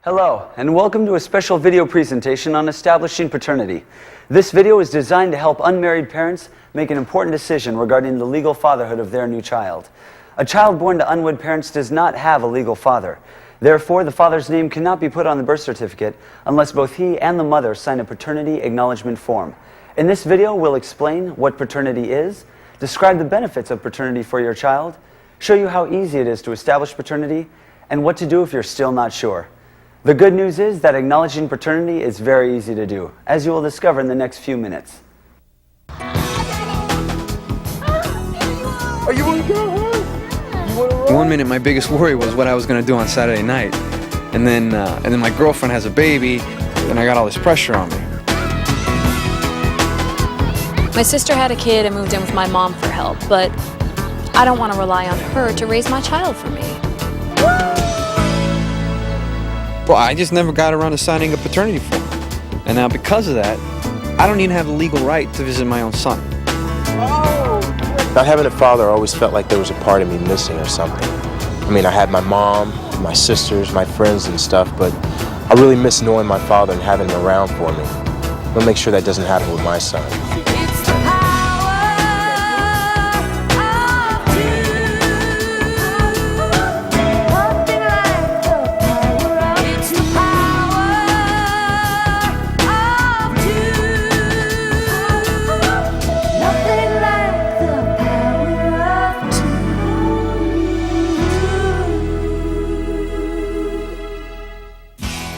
Hello, and welcome to a special video presentation on establishing paternity. This video is designed to help unmarried parents make an important decision regarding the legal fatherhood of their new child. A child born to unwed parents does not have a legal father. Therefore, the father's name cannot be put on the birth certificate unless both he and the mother sign a paternity acknowledgement form. In this video, we'll explain what paternity is, describe the benefits of paternity for your child, show you how easy it is to establish paternity, and what to do if you're still not sure. The good news is that acknowledging paternity is very easy to do, as you will discover in the next few minutes. Are you want to go home? One minute my biggest worry was what I was going to do on Saturday night. And then my girlfriend has a baby, and I got all this pressure on me. My sister had a kid and moved in with my mom for help, but I don't want to rely on her to raise my child for me. Well, I just never got around to signing a paternity form. And now because of that, I don't even have the legal right to visit my own son. Not having a father always felt like there was a part of me missing or something. I mean, I had my mom, my sisters, my friends and stuff, but I really miss knowing my father and having him around for me. I'm gonna make sure that doesn't happen with my son.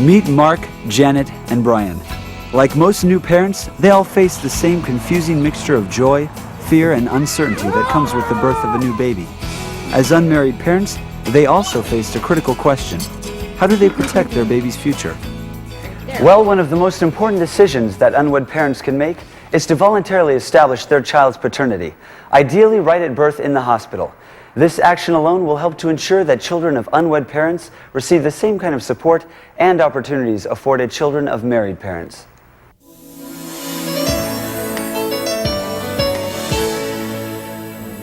Meet Mark, Janet, and Brian. Like most new parents, they all face the same confusing mixture of joy, fear, and uncertainty that comes with the birth of a new baby. As unmarried parents, they also faced a critical question. How do they protect their baby's future? Well, one of the most important decisions that unwed parents can make is to voluntarily establish their child's paternity, ideally right at birth in the hospital. This action alone will help to ensure that children of unwed parents receive the same kind of support and opportunities afforded children of married parents.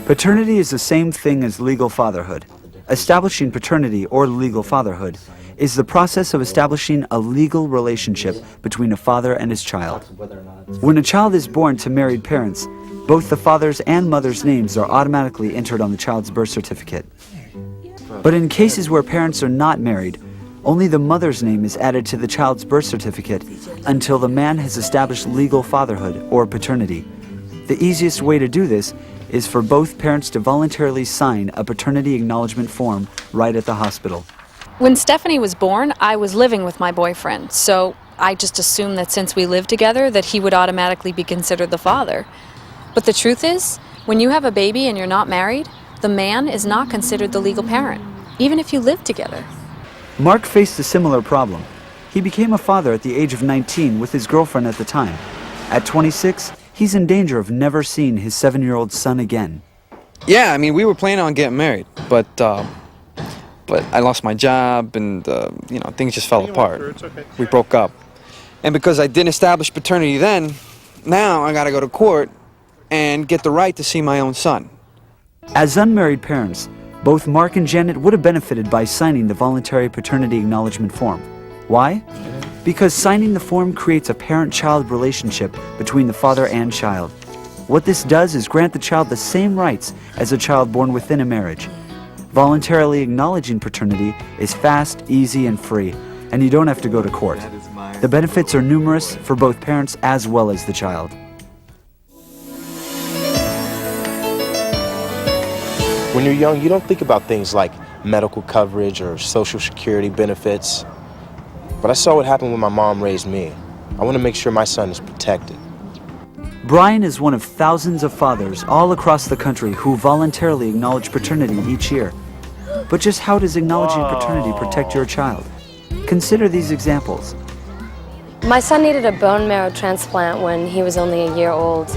Paternity is the same thing as legal fatherhood. Establishing paternity or legal fatherhood is the process of establishing a legal relationship between a father and his child. When a child is born to married parents, both the father's and mother's names are automatically entered on the child's birth certificate. But in cases where parents are not married, only the mother's name is added to the child's birth certificate until the man has established legal fatherhood or paternity. The easiest way to do this is for both parents to voluntarily sign a paternity acknowledgement form right at the hospital. When Stephanie was born, I was living with my boyfriend, so I just assumed that since we lived together that he would automatically be considered the father. But the truth is, when you have a baby and you're not married, the man is not considered the legal parent, even if you live together. Mark faced a similar problem. He became a father at the age of 19 with his girlfriend at the time. At 26, he's in danger of never seeing his 7-year-old son again. Yeah, I mean, we were planning on getting married, but I lost my job and, things just fell apart. We broke up. And because I didn't establish paternity then, now I gotta go to court and get the right to see my own son. As unmarried parents, both Mark and Janet would have benefited by signing the voluntary paternity acknowledgement form. Why? Because signing the form creates a parent-child relationship between the father and child. What this does is grant the child the same rights as a child born within a marriage. Voluntarily acknowledging paternity is fast, easy, and free, and you don't have to go to court. The benefits are numerous for both parents as well as the child. When you're young, you don't think about things like medical coverage or social security benefits. But I saw what happened when my mom raised me. I want to make sure my son is protected. Brian is one of thousands of fathers all across the country who voluntarily acknowledge paternity each year. But just how does acknowledging paternity protect your child? Consider these examples. My son needed a bone marrow transplant when he was only a year old.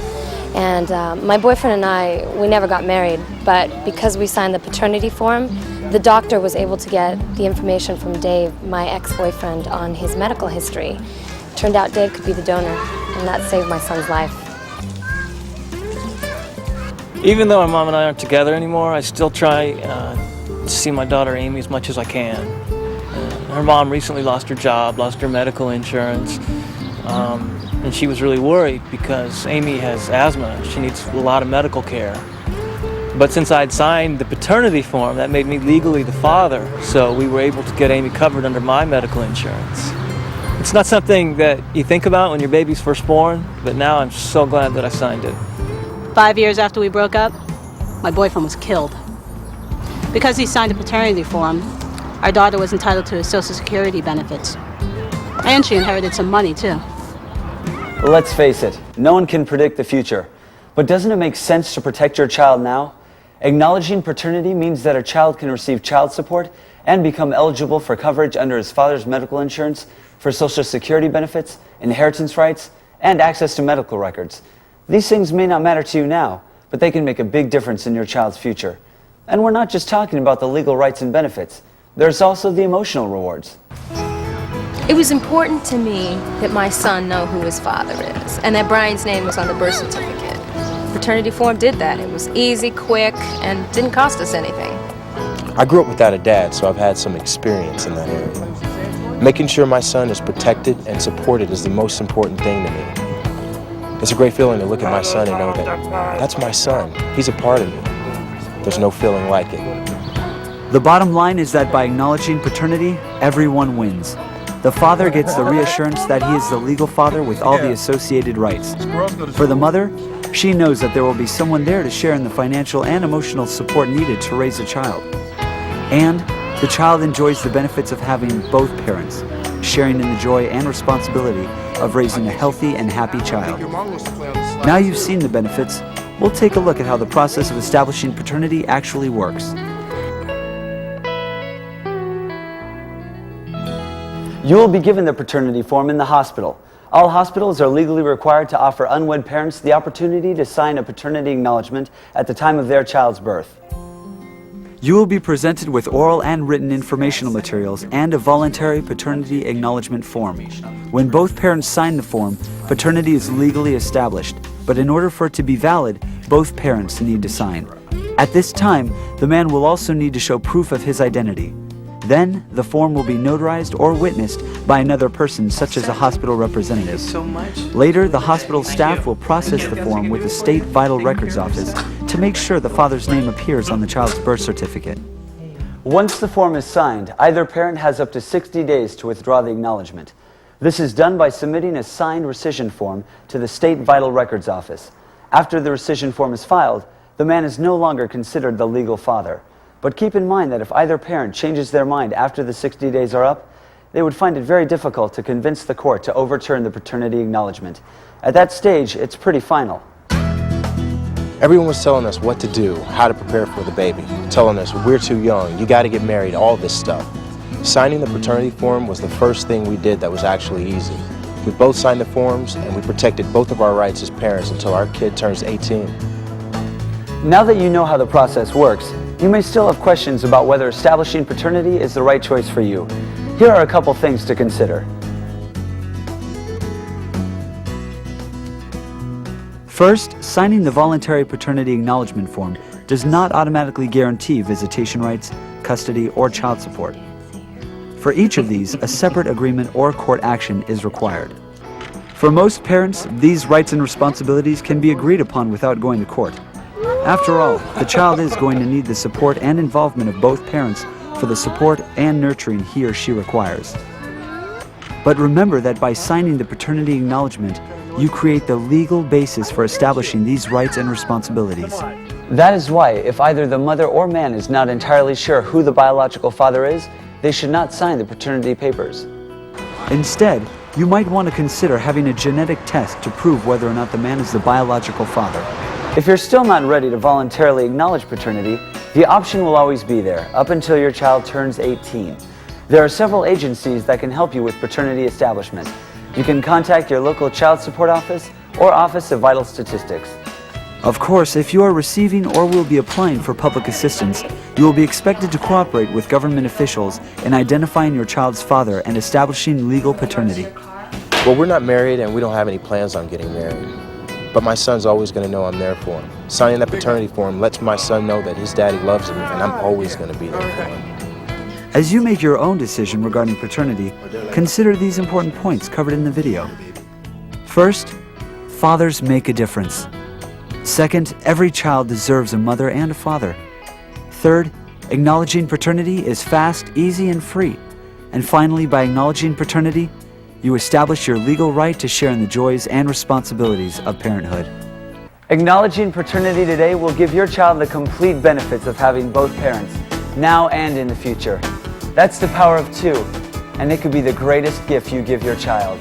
And my boyfriend and I, we never got married, but because we signed the paternity form, the doctor was able to get the information from Dave, my ex-boyfriend, on his medical history. Turned out Dave could be the donor, and that saved my son's life. Even though my mom and I aren't together anymore, I still try to see my daughter Amy as much as I can. her mom recently lost her job, lost her medical insurance, and she was really worried because Amy has asthma. She needs a lot of medical care. But since I'd signed the paternity form, that made me legally the father, so we were able to get Amy covered under my medical insurance. It's not something that you think about when your baby's first born, but now I'm so glad that I signed it. 5 years after we broke up, my boyfriend was killed. Because he signed a paternity form, our daughter was entitled to his Social Security benefits. And she inherited some money, too. Let's face it, no one can predict the future. But doesn't it make sense to protect your child now? Acknowledging paternity means that a child can receive child support and become eligible for coverage under his father's medical insurance, for Social Security benefits, inheritance rights, and access to medical records. These things may not matter to you now, but they can make a big difference in your child's future. And we're not just talking about the legal rights and benefits. There's also the emotional rewards. It was important to me that my son know who his father is, and that Brian's name was on the birth certificate. Paternity form did that. It was easy, quick, and didn't cost us anything. I grew up without a dad, so I've had some experience in that area. Making sure my son is protected and supported is the most important thing to me. It's a great feeling to look at my son and know that that's my son. He's a part of me. There's no feeling like it. The bottom line is that by acknowledging paternity, everyone wins. The father gets the reassurance that he is the legal father with all the associated rights. For the mother, she knows that there will be someone there to share in the financial and emotional support needed to raise a child. And the child enjoys the benefits of having both parents, sharing in the joy and responsibility of raising a healthy and happy child. Now you've seen the benefits, we'll take a look at how the process of establishing paternity actually works. You will be given the paternity form in the hospital. All hospitals are legally required to offer unwed parents the opportunity to sign a paternity acknowledgement at the time of their child's birth. You will be presented with oral and written informational materials and a voluntary paternity acknowledgement form. When both parents sign the form, paternity is legally established, but in order for it to be valid, both parents need to sign. At this time, the man will also need to show proof of his identity. Then, the form will be notarized or witnessed by another person, such as a hospital representative. Later, the hospital staff will process the form with the State Vital Records Office to make sure the father's name appears on the child's birth certificate. Once the form is signed, either parent has up to 60 days to withdraw the acknowledgement. This is done by submitting a signed rescission form to the State Vital Records Office. After the rescission form is filed, the man is no longer considered the legal father. But keep in mind that if either parent changes their mind after the 60 days are up, they would find it very difficult to convince the court to overturn the paternity acknowledgement. At that stage, it's pretty final. Everyone was telling us what to do, how to prepare for the baby, telling us we're too young, you got to get married, all this stuff. Signing the paternity form was the first thing we did that was actually easy. We both signed the forms and we protected both of our rights as parents until our kid turns 18. Now that you know how the process works, you may still have questions about whether establishing paternity is the right choice for you. Here are a couple things to consider. First, signing the voluntary paternity acknowledgement form does not automatically guarantee visitation rights, custody, or child support. For each of these, a separate agreement or court action is required. For most parents, these rights and responsibilities can be agreed upon without going to court. After all, the child is going to need the support and involvement of both parents for the support and nurturing he or she requires. But remember that by signing the paternity acknowledgement, you create the legal basis for establishing these rights and responsibilities. That is why, if either the mother or man is not entirely sure who the biological father is, they should not sign the paternity papers. Instead, you might want to consider having a genetic test to prove whether or not the man is the biological father. If you're still not ready to voluntarily acknowledge paternity, the option will always be there, up until your child turns 18. There are several agencies that can help you with paternity establishment. You can contact your local child support office or Office of Vital Statistics. Of course, if you are receiving or will be applying for public assistance, you will be expected to cooperate with government officials in identifying your child's father and establishing legal paternity. Well, we're not married and we don't have any plans on getting married. But my son's always going to know I'm there for him. Signing that paternity form lets my son know that his daddy loves him and I'm always going to be there for him. As you make your own decision regarding paternity, consider these important points covered in the video. First, fathers make a difference. Second, every child deserves a mother and a father. Third, acknowledging paternity is fast, easy, and free. And finally, by acknowledging paternity, you establish your legal right to share in the joys and responsibilities of parenthood. Acknowledging paternity today will give your child the complete benefits of having both parents, now and in the future. That's the power of two, and it could be the greatest gift you give your child.